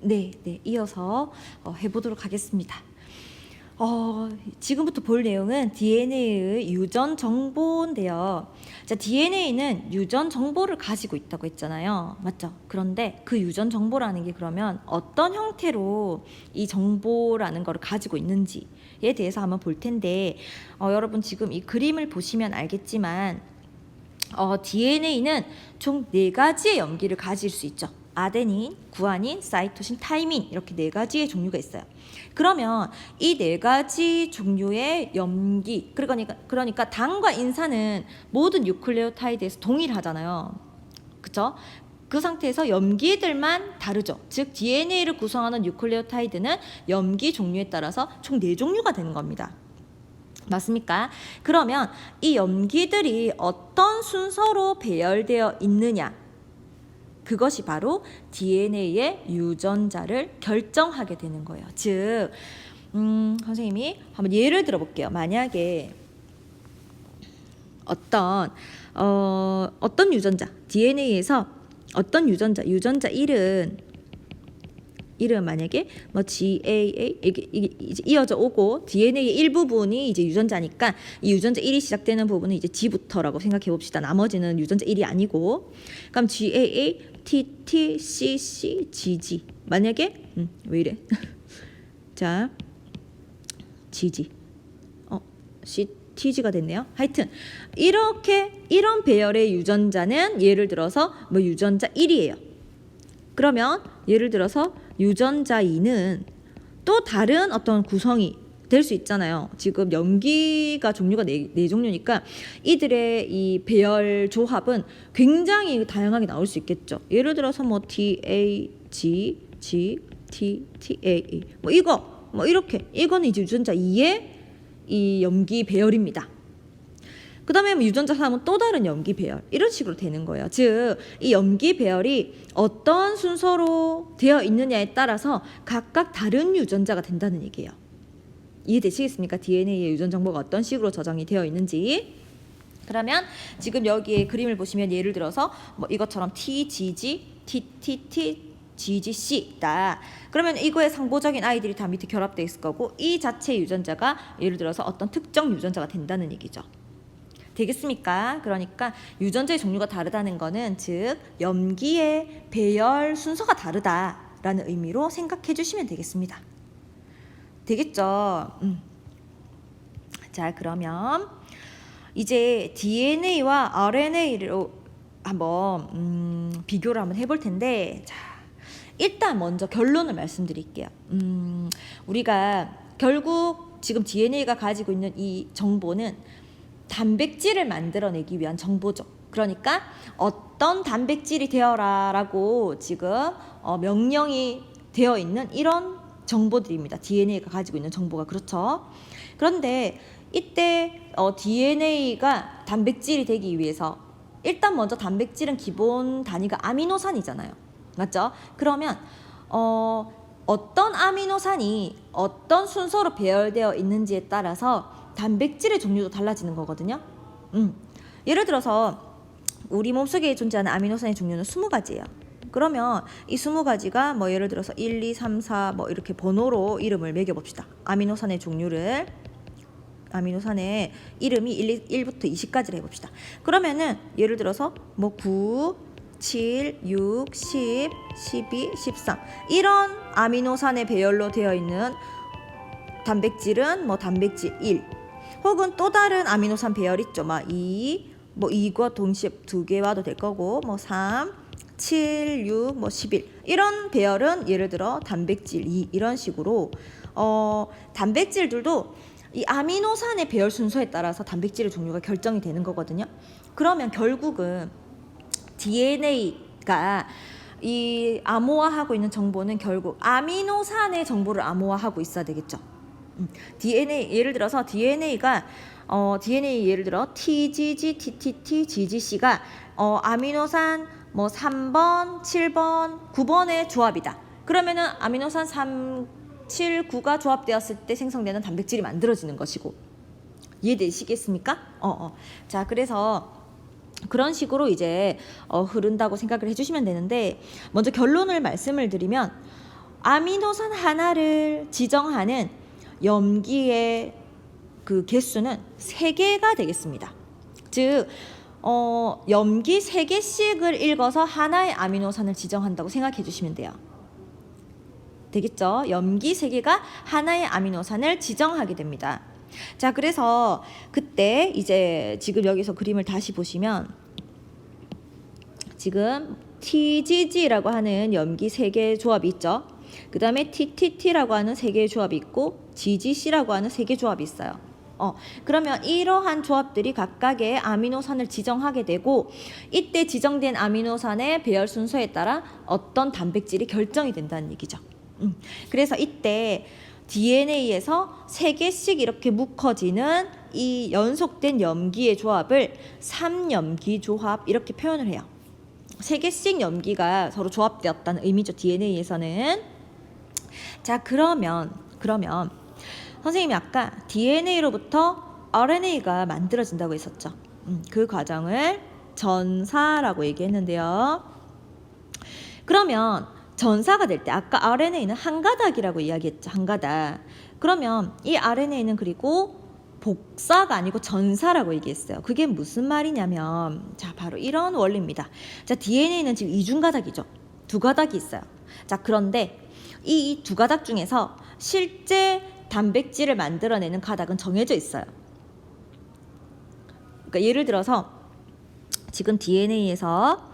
네, 이어서 해보도록 하겠습니다. 지금부터 볼 내용은 DNA의 유전 정보인데요. 자, DNA는 유전 정보를 가지고 있다고 했잖아요. 맞죠? 그런데 그 유전 정보라는 게 그러면 어떤 형태로 이 정보라는 거를 가지고 있는지에 대해서 한번 볼 텐데, 여러분 지금 이 그림을 보시면 알겠지만 DNA는 총 4가지의 염기를 가질 수 있죠. 아데닌, 구아닌, 사이토신, 타이민 이렇게 4가지의 종류가 있어요. 그러면 이 4가지 종류의 염기, 그러니까 당과 인산은 모든 뉴클레오타이드에서 동일하잖아요. 그쵸? 그 상태에서 염기들만 다르죠. 즉 DNA를 구성하는 뉴클레오타이드는 염기 종류에 따라서 총 4종류가 되는 겁니다. 맞습니까? 그러면 이 염기들이 어떤 순서로 배열되어 있느냐, 그것이 바로 DNA의 유전자를 결정하게 되는 거예요. 즉 선생님이 한번 예를 들어 볼게요. 만약에 어떤 유전자, DNA에서 어떤 유전자 1은 만약에 뭐 GAA 이게 이제 이어져 오고 DNA의 일부분이 이제 유전자니까 이 유전자 1이 시작되는 부분은 이제 G부터라고 생각해 봅시다. 나머지는 유전자 1이 아니고, 그럼 GAA, TT, CC, GG. 만약에 왜 이래? 자, GG. TG가 됐네요. 하여튼 이런 배열의 유전자는 예를 들어서 뭐 유전자 1이에요. 그러면 예를 들어서 유전자 2는 또 다른 어떤 구성이 될 수 있잖아요. 지금 염기가 종류가 네 종류니까 이들의 이 배열 조합은 굉장히 다양하게 나올 수 있겠죠. 예를 들어서 뭐 TA, G, G, T, TA 뭐 이렇게 이거는 이제 유전자 2의 이 염기 배열입니다. 그 다음에 유전자 3은 또 다른 염기 배열, 이런 식으로 되는 거예요. 즉 이 염기 배열이 어떤 순서로 되어 있느냐에 따라서 각각 다른 유전자가 된다는 얘기예요. 이해되시겠습니까? DNA의 유전 정보가 어떤 식으로 저장이 되어 있는지. 그러면 지금 여기에 그림을 보시면 예를 들어서 뭐 이것처럼 TGG, TTT, GGC다. 그러면 이거의 상보적인 아이들이 다 밑에 결합되어 있을 거고, 이 자체 유전자가 예를 들어서 어떤 특정 유전자가 된다는 얘기죠. 되겠습니까? 그러니까 유전자의 종류가 다르다는 거는 즉 염기의 배열 순서가 다르다라는 의미로 생각해 주시면 되겠습니다. 되겠죠? 자, 그러면 이제 DNA와 RNA로 한번 비교를 한번 해볼 텐데, 자, 일단 먼저 결론을 말씀드릴게요. 우리가 결국 지금 DNA가 가지고 있는 이 정보는 단백질을 만들어내기 위한 정보죠. 그러니까 어떤 단백질이 되어라라고 지금 명령이 되어 있는 이런 정보들입니다. DNA가 가지고 있는 정보가. 그렇죠. 그런데 이때 DNA가 단백질이 되기 위해서 일단 먼저 단백질은 기본 단위가 아미노산이잖아요. 맞죠? 그러면 어떤 아미노산이 어떤 순서로 배열되어 있는지에 따라서 단백질의 종류도 달라지는 거거든요. 예를 들어서 우리 몸속에 존재하는 아미노산의 종류는 20가지예요. 그러면 이 20가지가 뭐 예를 들어서 1, 2, 3, 4 뭐 이렇게 번호로 이름을 매겨봅시다. 아미노산의 종류를, 아미노산의 이름이 1부터 20까지를 해봅시다. 그러면은 예를 들어서 뭐 9, 7, 6, 10, 12, 13 이런 아미노산의 배열로 되어 있는 단백질은 뭐 단백질 1, 혹은 또 다른 아미노산 배열 있죠. 막 2, 뭐 2과 동시에 2개 와도 될 거고, 뭐 3, 7, 6, 뭐 11 이런 배열은 예를 들어 단백질 2 이런 식으로 단백질들도 이 아미노산의 배열 순서에 따라서 단백질의 종류가 결정이 되는 거거든요. 그러면 결국은 DNA가 이 암호화하고 있는 정보는 결국 아미노산의 정보를 암호화하고 있어야 되겠죠. DNA 예를 들어서 DNA가 DNA 예를 들어 TGG, TTT, GGC가 아미노산 뭐 3번, 7번, 9번의 조합이다. 그러면은 아미노산 3, 7, 9가 조합되었을 때 생성되는 단백질이 만들어지는 것이고. 이해되시겠습니까? 자, 그래서 그런 식으로 이제 흐른다고 생각을 해주시면 되는데, 먼저 결론을 말씀을 드리면 아미노산 하나를 지정하는 염기의 그 개수는 3개가 되겠습니다. 즉 염기 3개씩을 읽어서 하나의 아미노산을 지정한다고 생각해 주시면 돼요. 되겠죠? 염기 3개가 하나의 아미노산을 지정하게 됩니다. 자, 그래서 그때 이제 지금 여기서 그림을 다시 보시면 지금 TGG라고 하는 염기 3개의 조합이 있죠. 그 다음에 TTT라고 하는 3개의 조합이 있고 GGC라고 하는 3개의 조합이 있어요. 그러면 이러한 조합들이 각각의 아미노산을 지정하게 되고 이때 지정된 아미노산의 배열 순서에 따라 어떤 단백질이 결정이 된다는 얘기죠. 그래서 이때 DNA에서 3개씩 이렇게 묶어지는 이 연속된 염기의 조합을 3염기 조합 이렇게 표현을 해요. 3개씩 염기가 서로 조합되었다는 의미죠. DNA에서는. 자, 그러면 선생님이 아까 DNA로부터 RNA가 만들어진다고 했었죠. 그 과정을 전사라고 얘기했는데요. 그러면 전사가 될 때 아까 RNA는 한 가닥이라고 이야기했죠. 한 가닥. 그러면 이 RNA는 그리고 복사가 아니고 전사라고 얘기했어요. 그게 무슨 말이냐면 자, 바로 이런 원리입니다. 자, DNA는 지금 이중 가닥이죠. 2가닥이 있어요. 자, 그런데 이 2가닥 중에서 실제 단백질을 만들어내는 가닥은 정해져 있어요. 그러니까 예를 들어서 지금 DNA에서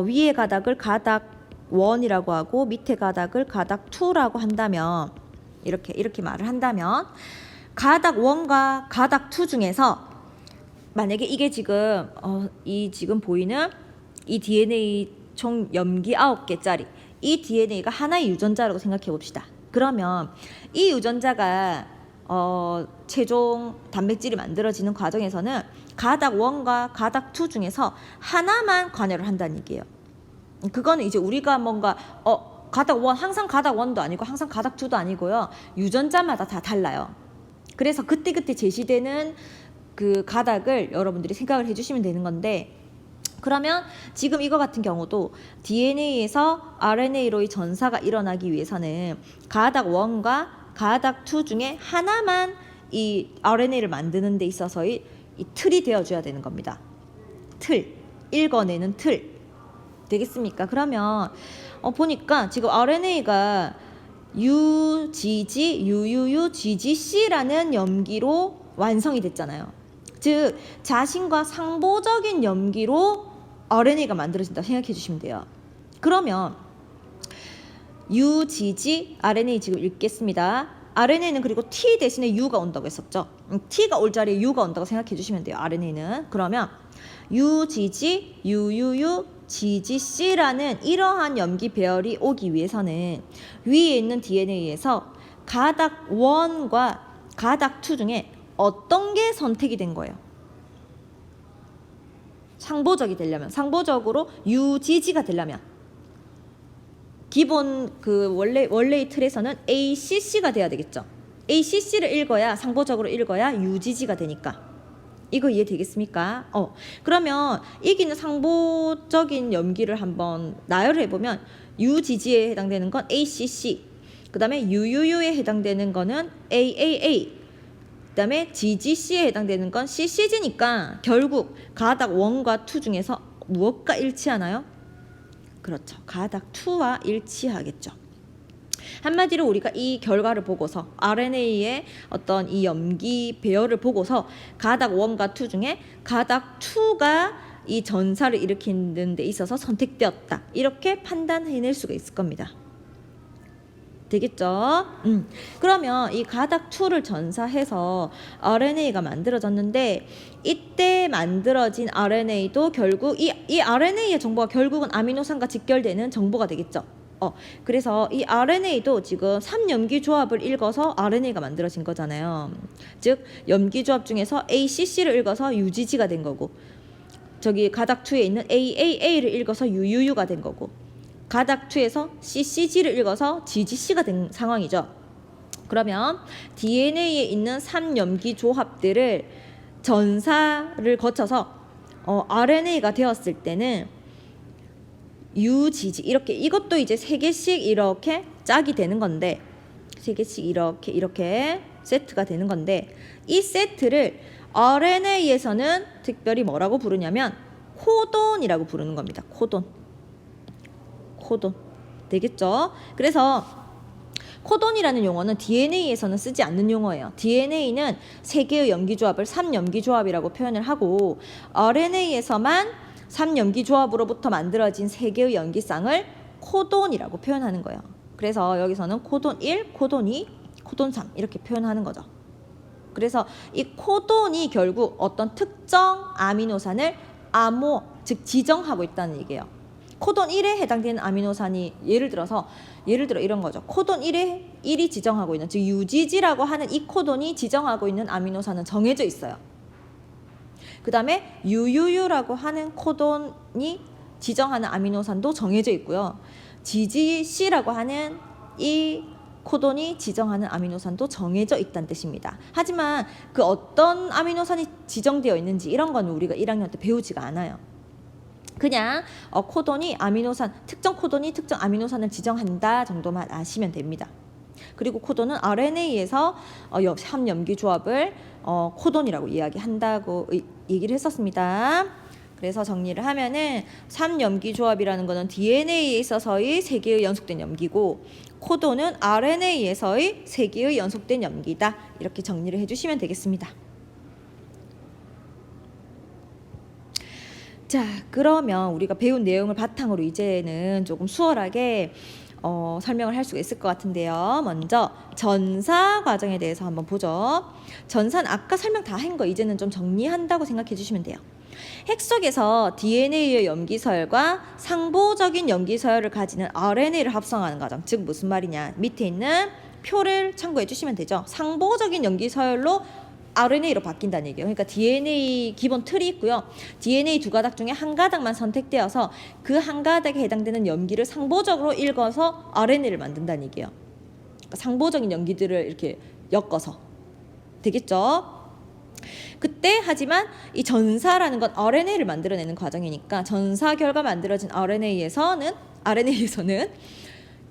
위에 가닥을 가닥 1이라고 하고 밑에 가닥을 가닥 2라고 한다면 이렇게 말을 한다면 가닥 1과 가닥 2 중에서 만약에 이게 지금 이 지금 보이는 이 DNA 총 염기 9개짜리 이 DNA가 하나의 유전자라고 생각해 봅시다. 그러면 이 유전자가 최종 단백질이 만들어지는 과정에서는 가닥 1과 가닥 2 중에서 하나만 관여를 한다는 얘기예요. 그거는 이제 우리가 뭔가 가닥 1 항상 가닥 1도 아니고 항상 가닥 2도 아니고요. 유전자마다 다 달라요. 그래서 그때그때 제시되는 그 가닥을 여러분들이 생각을 해주시면 되는 건데 그러면 지금 이거 같은 경우도 DNA에서 RNA로의 전사가 일어나기 위해서는 가닥 1과 가닥 2 중에 하나만 이 RNA를 만드는 데 있어서의 이 틀이 되어줘야 되는 겁니다. 틀, 읽어내는 틀. 되겠습니까? 그러면 보니까 지금 RNA가 UGG, UUU, GGC라는 염기로 완성이 됐잖아요. 즉 자신과 상보적인 염기로 RNA가 만들어진다 생각해 주시면 돼요. 그러면 UGG, RNA 지금 읽겠습니다. RNA는 그리고 T 대신에 U가 온다고 했었죠. T가 올 자리에 U가 온다고 생각해 주시면 돼요. RNA는. 그러면 UGG, UUU, GGC라는 이러한 염기 배열이 오기 위해서는 위에 있는 DNA에서 가닥 1과 가닥 2 중에 어떤 게 선택이 된 거예요? 상보적이 되려면, 상보적으로 UGG가 되려면 기본 그 원래의 틀에서는 ACC가 돼야 되겠죠. ACC를 읽어야 상보적으로 읽어야 UGG가 되니까. 이거 이해되겠습니까? 그러면 이기는 상보적인 염기를 한번 나열을 해보면 UGG에 해당되는 건 ACC, 그 다음에 UUU에 해당되는 거는 AAA, 그 다음에 GGC에 해당되는 건 CCG니까 결국 가닥 1과 2 중에서 무엇과 일치하나요? 그렇죠. 가닥 2와 일치하겠죠. 한마디로 우리가 이 결과를 보고서 RNA의 어떤 이 염기 배열을 보고서 가닥 1과 2 중에 가닥 2가 이 전사를 일으키는 데 있어서 선택되었다. 이렇게 판단해낼 수가 있을 겁니다. 되겠죠? 그러면 이 가닥 2를 전사해서 RNA가 만들어졌는데 이때 만들어진 RNA도 결국 이 RNA의 정보가 결국은 아미노산과 직결되는 정보가 되겠죠. 그래서 이 RNA도 지금 3염기 조합을 읽어서 RNA가 만들어진 거잖아요. 즉 염기 조합 중에서 ACC를 읽어서 UGG가 된 거고 저기 가닥 2에 있는 AAA를 읽어서 UUU가 된 거고 가닥 2에서 CCG를 읽어서 GGC가 된 상황이죠. 그러면 DNA에 있는 3염기 조합들을 전사를 거쳐서 RNA가 되었을 때는 UGG 이렇게 이것도 이제 3개씩 이렇게 짝이 되는 건데 3개씩 이렇게 세트가 되는 건데 이 세트를 RNA에서는 특별히 뭐라고 부르냐면 코돈이라고 부르는 겁니다. 코돈 되겠죠? 그래서 코돈이라는 용어는 DNA에서는 쓰지 않는 용어예요. DNA는 3개의 염기조합을 3염기조합이라고 표현을 하고 RNA에서만 3염기조합으로부터 만들어진 3개의 염기쌍을 코돈이라고 표현하는 거예요. 그래서 여기서는 코돈 1, 코돈 2, 코돈 3 이렇게 표현하는 거죠. 그래서 이 코돈이 결국 어떤 특정 아미노산을 즉 지정하고 있다는 얘기예요. 코돈 1에 해당되는 아미노산이 예를 들어 이런 거죠. 코돈 1이 지정하고 있는 즉 UGG라고 하는 이 코돈이 지정하고 있는 아미노산은 정해져 있어요. 그 다음에 UUU라고 하는 코돈이 지정하는 아미노산도 정해져 있고요. GGC라고 하는 이 코돈이 지정하는 아미노산도 정해져 있다는 뜻입니다. 하지만 그 어떤 아미노산이 지정되어 있는지 이런 건 우리가 1학년 때 배우지가 않아요. 그냥 코돈이 특정 코돈이 특정 아미노산을 지정한다 정도만 아시면 됩니다. 그리고 코돈은 RNA에서 3염기 조합을 코돈이라고 이야기한다고 얘기를 했었습니다. 그래서 정리를 하면은 3염기 조합이라는 것은 DNA에 있어서의 3개의 연속된 염기고 코돈은 RNA에서의 3개의 연속된 염기다. 이렇게 정리를 해주시면 되겠습니다. 자, 그러면 우리가 배운 내용을 바탕으로 이제는 조금 수월하게 설명을 할 수가 있을 것 같은데요. 먼저 전사 과정에 대해서 한번 보죠. 전사는 아까 설명 다 한 거 이제는 좀 정리한다고 생각해 주시면 돼요. 핵 속에서 DNA의 염기서열과 상보적인 염기서열을 가지는 RNA를 합성하는 과정. 즉 무슨 말이냐. 밑에 있는 표를 참고해 주시면 되죠. 상보적인 염기서열로 RNA로 바뀐다는 얘기예요. 그러니까 DNA 기본 틀이 있고요. DNA 2가닥 중에 한 가닥만 선택되어서 그 한 가닥에 해당되는 염기를 상보적으로 읽어서 RNA를 만든다는 얘기예요. 그러니까 상보적인 염기들을 이렇게 엮어서. 되겠죠? 그때 하지만 이 전사라는 건 RNA를 만들어내는 과정이니까 전사 결과 만들어진 RNA에서는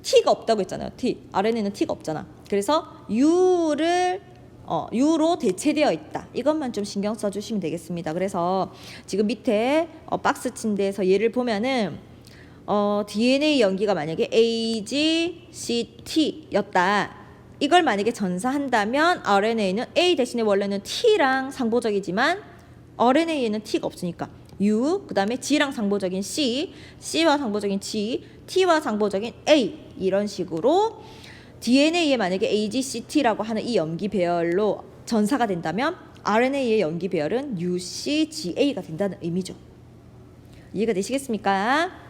T가 없다고 했잖아요. RNA는 T가 없잖아. 그래서 U로 대체되어 있다. 이것만 좀 신경 써주시면 되겠습니다. 그래서 지금 밑에 박스 친 데에서 예를 보면은 DNA 염기가 만약에 AGCT였다. 이걸 만약에 전사한다면 RNA는 A 대신에 원래는 T랑 상보적이지만 RNA에는 T가 없으니까 U, 그 다음에 G랑 상보적인 C, C와 상보적인 G, T와 상보적인 A 이런 식으로 DNA에 만약에 AGCT라고 하는 이 염기 배열로 전사가 된다면 RNA의 염기 배열은 UCGA가 된다는 의미죠. 이해가 되시겠습니까?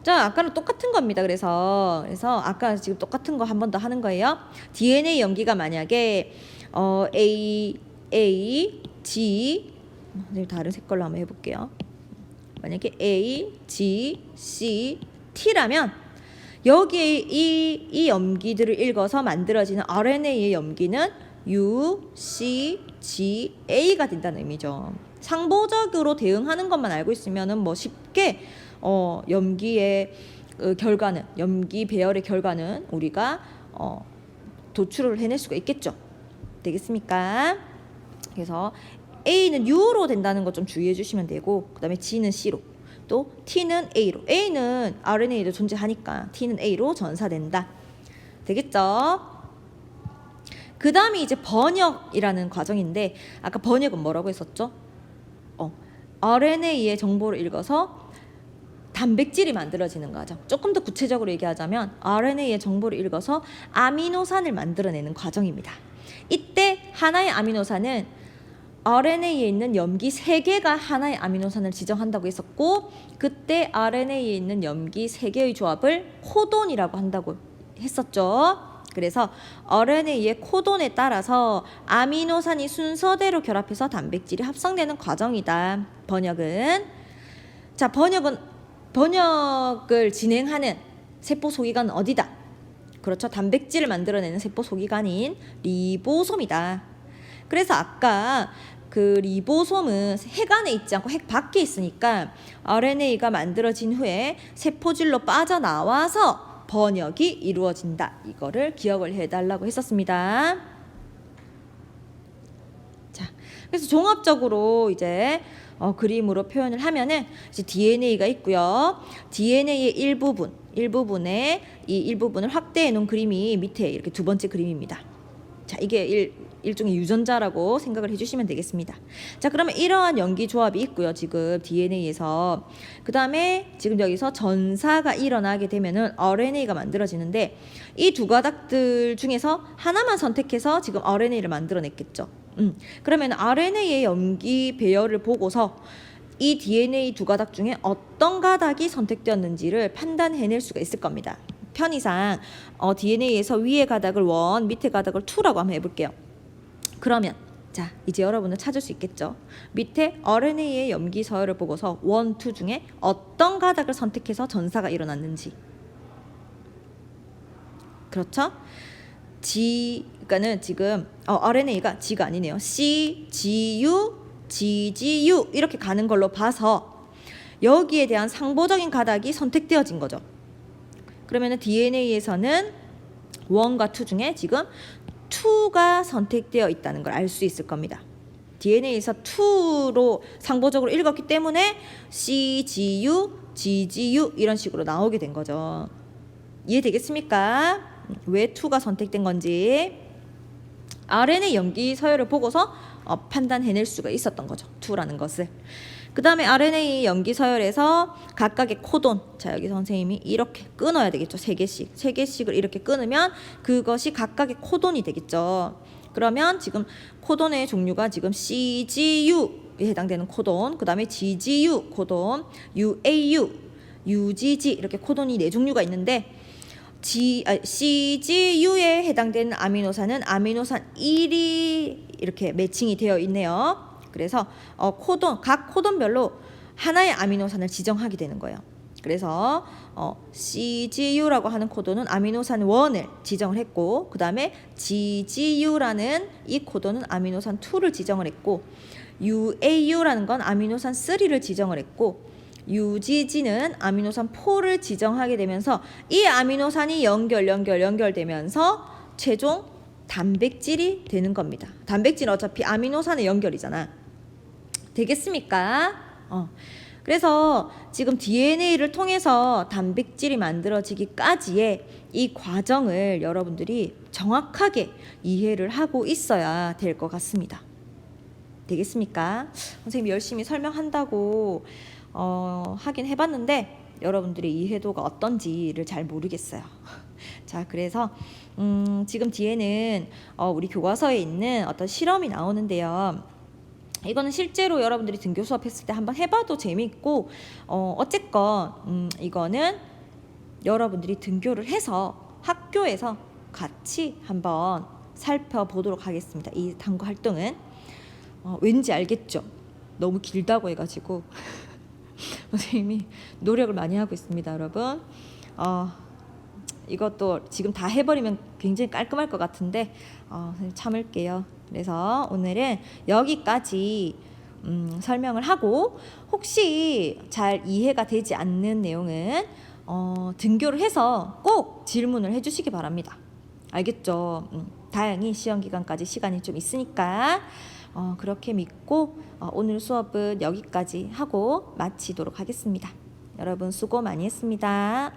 자, 아까랑 똑같은 겁니다. 그래서 아까 지금 똑같은 거 한 번 더 하는 거예요. DNA 염기가 만약에 A, G 다른 색깔로 한번 해볼게요. 만약에 A, G, C, T라면 여기에 이 염기들을 읽어서 만들어지는 RNA의 염기는 U, C, G, A가 된다는 의미죠. 상보적으로 대응하는 것만 알고 있으면은 뭐 쉽게 염기의 결과는 염기 배열의 결과는 우리가 도출을 해낼 수가 있겠죠. 되겠습니까? 그래서 A는 U로 된다는 것 좀 주의해 주시면 되고 그 다음에 G는 C로 또 T는 A로 A는 RNA에도 존재하니까 T는 A로 전사된다. 되겠죠? 그 다음이 이제 번역이라는 과정인데 아까 번역은 뭐라고 했었죠? RNA의 정보를 읽어서 단백질이 만들어지는 과정. 조금 더 구체적으로 얘기하자면 RNA의 정보를 읽어서 아미노산을 만들어내는 과정입니다. 이때 하나의 아미노산은 RNA에 있는 염기 3개가 하나의 아미노산을 지정한다고 했었고 그때 RNA에 있는 염기 3개의 조합을 코돈이라고 한다고 했었죠. 그래서 RNA의 코돈에 따라서 아미노산이 순서대로 결합해서 단백질이 합성되는 과정이다. 번역을 진행하는 세포 소기관은 어디다? 그렇죠. 단백질을 만들어내는 세포 소기관인 리보솜이다. 그래서 아까 그 리보솜은 핵 안에 있지 않고 핵 밖에 있으니까 RNA가 만들어진 후에 세포질로 빠져나와서 번역이 이루어진다. 이거를 기억을 해달라고 했었습니다. 자, 그래서 종합적으로 이제 그림으로 표현을 하면은 이제 DNA가 있고요. DNA의 일부분에 이 일부분을 확대해 놓은 그림이 밑에 이렇게 두 번째 그림입니다. 자, 이게 일종의 유전자라고 생각을 해주시면 되겠습니다. 자, 그러면 이러한 연기 조합이 있고요. 지금 DNA에서 그 다음에 지금 여기서 전사가 일어나게 되면은 RNA가 만들어지는데 이 두 가닥들 중에서 하나만 선택해서 지금 RNA를 만들어냈겠죠. 그러면 RNA의 연기 배열을 보고서 이 DNA 두 가닥 중에 어떤 가닥이 선택되었는지를 판단해낼 수가 있을 겁니다. 편의상 DNA에서 위에 가닥을 1, 밑에 가닥을 2라고 한번 해볼게요. 그러면 자, 이제 여러분은 찾을 수 있겠죠. 밑에 RNA의 염기 서열을 보고서 1, 2 중에 어떤 가닥을 선택해서 전사가 일어났는지. 그렇죠? 그러니까는 지금 RNA가 G가 아니네요. C, GU, GGU 이렇게 가는 걸로 봐서 여기에 대한 상보적인 가닥이 선택되어진 거죠. 그러면은 DNA에서는 1과 2 중에 지금 2가 선택되어 있다는 걸 알 수 있을 겁니다. DNA에서 2로 상보적으로 읽었기 때문에 CGU, GGU 이런 식으로 나오게 된 거죠. 이해되겠습니까? 왜 2가 선택된 건지 RNA 연기 서열을 보고서 판단해낼 수가 있었던 거죠. 2라는 것을. 그 다음에 RNA 연기 서열에서 각각의 코돈, 자 여기 선생님이 이렇게 끊어야 되겠죠. 3개씩을 이렇게 끊으면 그것이 각각의 코돈이 되겠죠. 그러면 지금 코돈의 종류가 지금 CGU에 해당되는 코돈, 그 다음에 GGU 코돈, UAU, UGG 이렇게 코돈이 4종류가 있는데 CGU에 해당되는 아미노산은 아미노산 1이 이렇게 매칭이 되어 있네요. 그래서 각 코돈별로 하나의 아미노산을 지정하게 되는 거예요. 그래서 CGU라고 하는 코돈은 아미노산 1을 지정을 했고, 그 다음에 GGU라는 이 코돈은 아미노산 2를 지정을 했고, UAU라는 건 아미노산 3를 지정을 했고, UGG는 아미노산 4를 지정하게 되면서 이 아미노산이 연결되면서 최종 단백질이 되는 겁니다. 단백질은 어차피 아미노산의 연결이잖아. 되겠습니까? 그래서 지금 DNA를 통해서 단백질이 만들어지기까지의 이 과정을 여러분들이 정확하게 이해를 하고 있어야 될 것 같습니다. 되겠습니까? 선생님이 열심히 설명한다고 하긴 해봤는데 여러분들의 이해도가 어떤지를 잘 모르겠어요. 자, 그래서 지금 뒤에는 우리 교과서에 있는 어떤 실험이 나오는데요. 이거는 실제로 여러분들이 등교 수업했을 때 한번 해봐도 재미있고 어쨌건 이거는 여러분들이 등교를 해서 학교에서 같이 한번 살펴보도록 하겠습니다. 이 탐구 활동은 왠지 알겠죠? 너무 길다고 해가지고 선생님이 노력을 많이 하고 있습니다, 여러분. 이것도 지금 다 해버리면 굉장히 깔끔할 것 같은데 선생님 참을게요. 그래서 오늘은 여기까지 설명을 하고, 혹시 잘 이해가 되지 않는 내용은 등교를 해서 꼭 질문을 해주시기 바랍니다. 알겠죠? 다행히 시험 기간까지 시간이 좀 있으니까 그렇게 믿고 오늘 수업은 여기까지 하고 마치도록 하겠습니다. 여러분 수고 많이 했습니다.